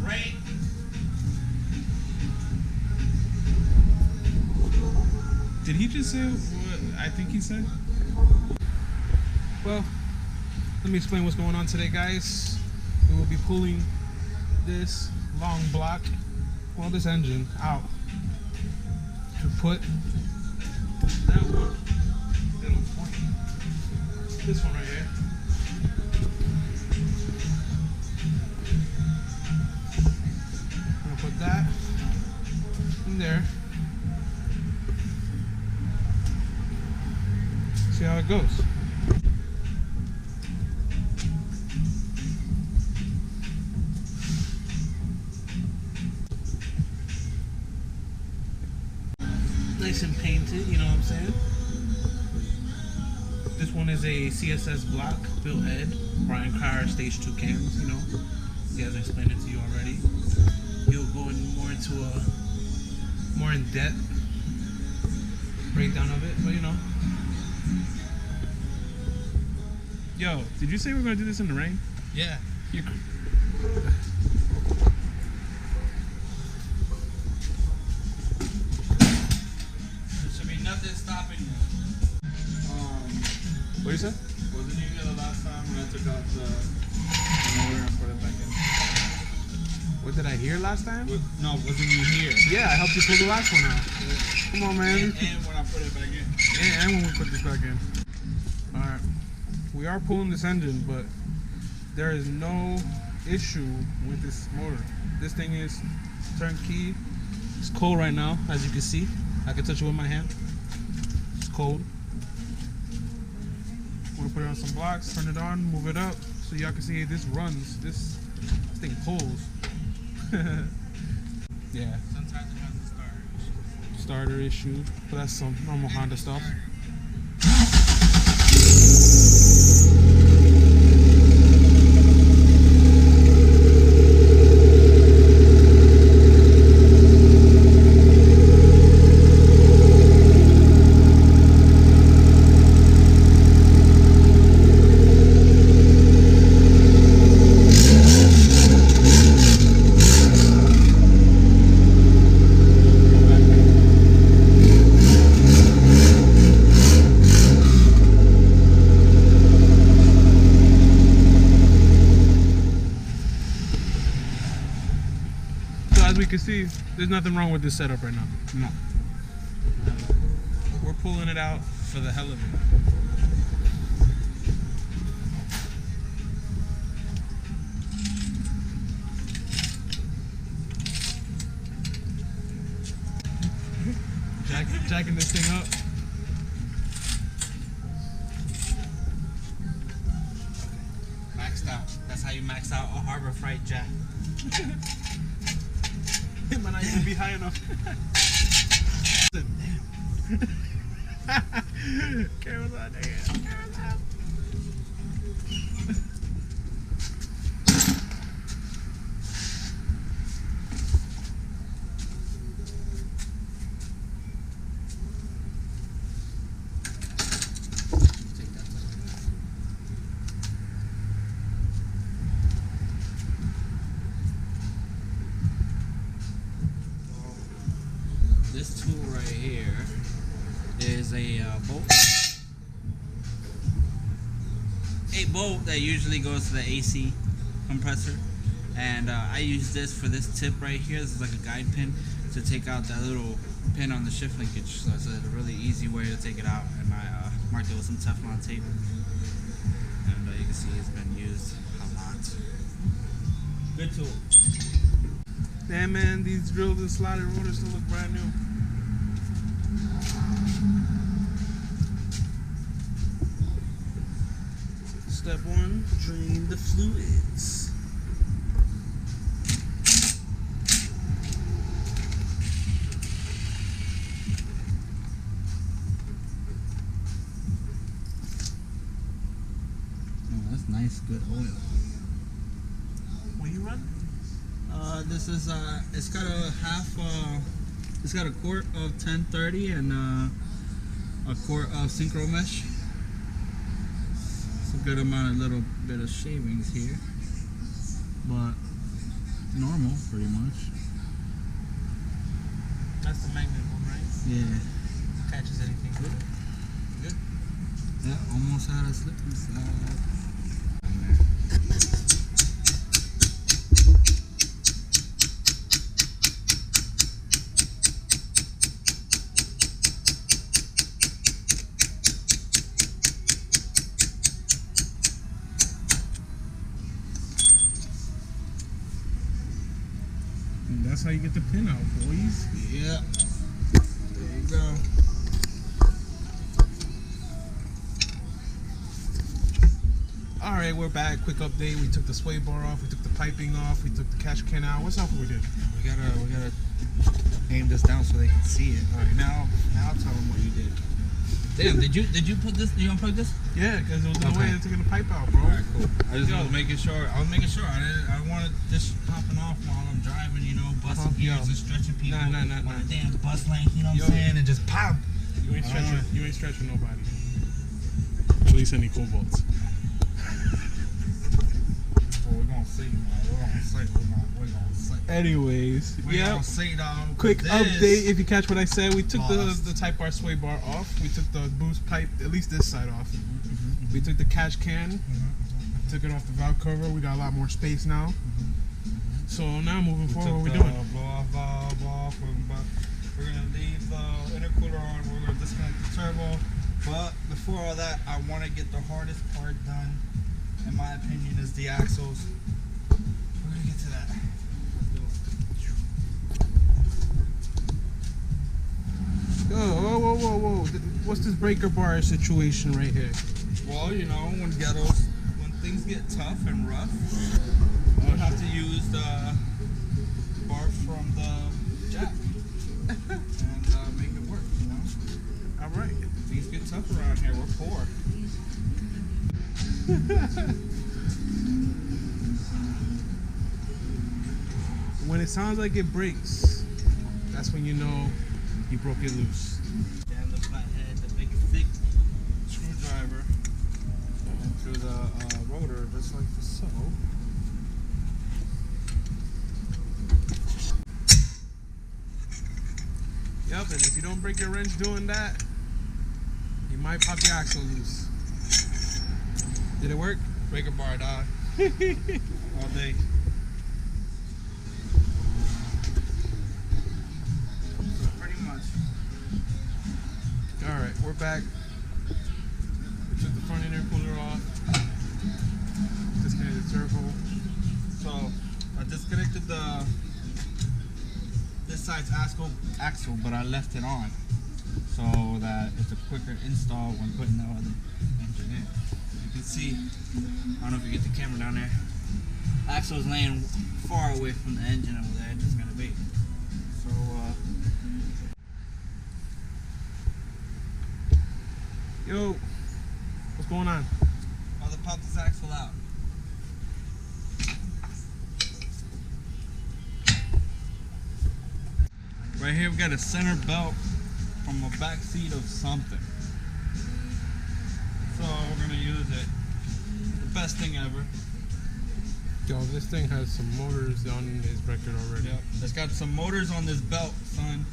Right. Did he just say what I think he said? Well, let me explain what's going on today, guys. We will be pulling this long block, well, this engine out to put that one, this one right here. I'm gonna put that in there. See how it goes. Nice and painted, you know what I'm saying? This one is a CSS block, built head, Brian Cryer stage 2 cams, you know. He has explained it to you already. He'll go in more into a more in depth breakdown of it, but you know. Yo, did you say we're gonna do this in the rain? Yeah. You... Nothing stopping you. What you said? Wasn't you here the last time when I took out the motor and put it back in? What did I hear last time? No, wasn't you here? Yeah, I helped you pull the last one out. Yeah. Come on, man. And when I put it back in. Yeah, and when we put this back in. Alright. We are pulling this engine, but there is no issue with this motor. This thing is turnkey. It's cold right now, as you can see. I can touch it with my hand. It's cold. We're gonna put it on some blocks, turn it on, move it up, so y'all can see this runs. This thing pulls. Yeah. Sometimes it has a Starter issue, but that's some normal Honda stuff. As we can see, there's nothing wrong with this setup right now. No. We're pulling it out for the hell of it. Jacking this thing up. Maxed out. That's how you max out a Harbor Freight jack. It might not even be high enough. Damn. Camera's on there. Camera's on. This tool right here is a bolt. A bolt that usually goes to the AC compressor, and I use this for this tip right here. This is like a guide pin to take out that little pin on the shift linkage. So it's a really easy way to take it out, and I marked it with some Teflon tape. And you can see it's been used a lot. Good tool. Damn, man, these drilled and slotted rotors still look brand new. Step 1, drain the fluids. Oh, that's nice, good oil. What you run? This is it's got a it's got a quart of 1030 and a quart of synchro mesh. It's a good amount, a little bit of shavings here, but normal, pretty much. That's the magnet one, right? Yeah. Catches anything. Good. Yeah, almost had a slip and slide. And that's how you get the pin out, boys. Yeah. There you go. Alright, we're back. Quick update. We took the sway bar off, we took the piping off, we took the catch can out. What's else we did? We gotta aim this down so they can see it. Alright, now tell them what you did. Damn, did you put this? Did you unplug this? Yeah, because it was in the way of taking the pipe out, bro. Alright, cool. I was making sure. I didn't want it just popping off while I'm driving, you know, busting gears and stretching people. Nah. On a damn bus length, you know what I'm saying? And just pop. You ain't stretching nobody. At least any cobalts. We're gonna see, man. We're gonna see. Anyways, We're gonna see, dog. Quick update. If you catch what I said, we took the Type R sway bar off. We took the boost pipe, at least this side off. We took the catch can, took it off the valve cover. We got a lot more space now. So now moving forward, what are we doing? Blow off valve off. We're gonna leave the intercooler on. We're gonna disconnect the turbo. But before all that, I want to get the hardest part done. In my opinion, is the axles. We're gonna get to that. Whoa. What's this breaker bar situation right here? Well, you know, when things get tough and rough, you have to use the bar from the jack and make it work, you know? All right. Things get tough around here. We're poor. When it sounds like it breaks, that's when you know you broke it loose. And the flathead, the big thick screwdriver, and through the rotor, just like so. Yep, and if you don't break your wrench doing that, you might pop your axle loose. Did it work? Breaker bar, dog. All day. Pretty much. Alright, we're back. We took the front intercooler off. Disconnected the turbo. So, I disconnected this side's axle, but I left it on. So that it's a quicker install when putting the other engine in. You can see, I don't know if you get the camera down there, axle's laying far away from the engine over there, it's just gonna be. So, Yo, what's going on? I'll pop this axle out. Right here we got a center belt from a back seat of something. So we're gonna use it. The best thing ever. Yo, this thing has some motors on this record already. Yep. It's got some motors on this belt, son.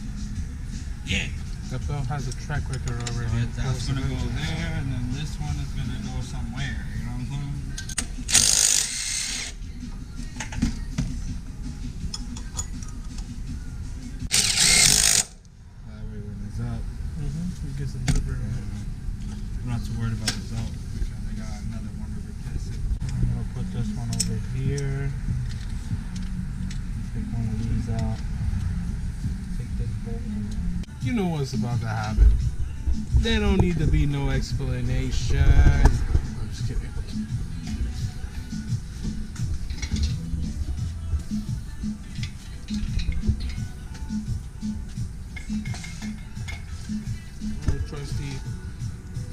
Yeah. That belt has a track record already. That's gonna go there, and then this one is gonna go somewhere. You know what I'm saying? Everything is up. It gets delivered. I'm not too worried about the belt because I got another one to replace it. I'm gonna put this one over here. Take one of these out. Take this bolt. You know what's about to happen. There don't need to be no explanation. I'm just kidding. Little trusty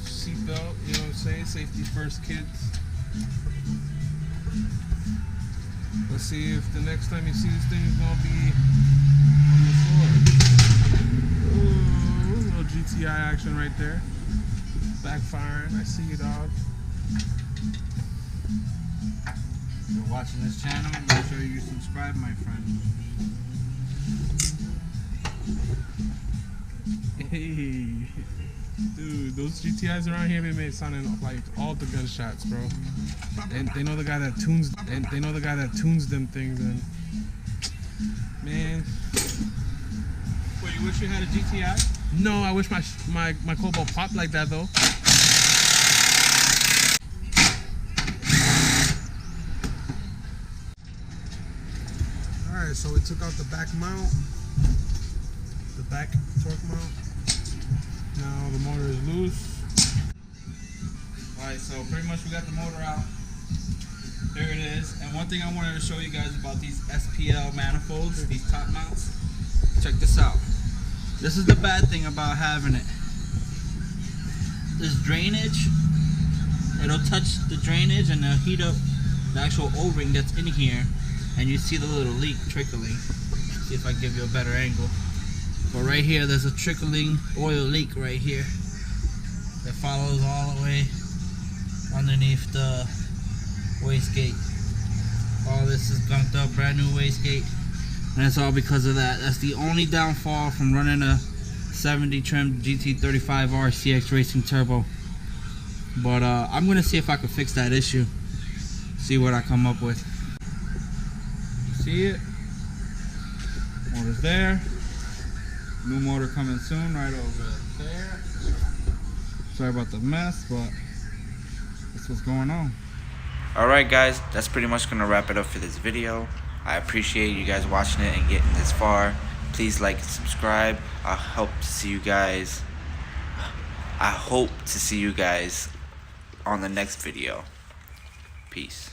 seatbelt, you know what I'm saying? Safety first, kids. Let's see if the next time you see this thing is gonna be on the floor. Ooh, little GTI action right there. Backfiring, I see you, dog. If you're watching this channel, make sure you subscribe. subscribe, my friend. Hey, dude, those GTIs around here be made sounding like all the gunshots, bro. They know the guy that tunes. They know the guy that tunes them things, and man. Well, you wish you had a GTI? No, I wish my Cobalt popped like that though. Alright, so we took out the back mount, the back torque mount. Now the motor is loose. Alright, so pretty much we got the motor out. There it is. And one thing I wanted to show you guys about these SPL manifolds, these top mounts. Check this out. This is the bad thing about having it. This drainage, it'll touch the drainage and it'll heat up the actual O-ring that's in here, and you see the little leak trickling. See if I give you a better angle. But right here, there's a trickling oil leak right here that follows all the way underneath the wastegate. All this is gunked up, brand new wastegate. And it's all because of that. That's the only downfall from running a 70 trim GT35R CX Racing Turbo. But I'm gonna see if I can fix that issue. See what I come up with. See it? Motor's there. New motor coming soon, right over there. Sorry about the mess, but that's what's going on. Alright guys, that's pretty much going to wrap it up for this video. I appreciate you guys watching it and getting this far. Please like and subscribe. I hope to see you guys on the next video. Peace.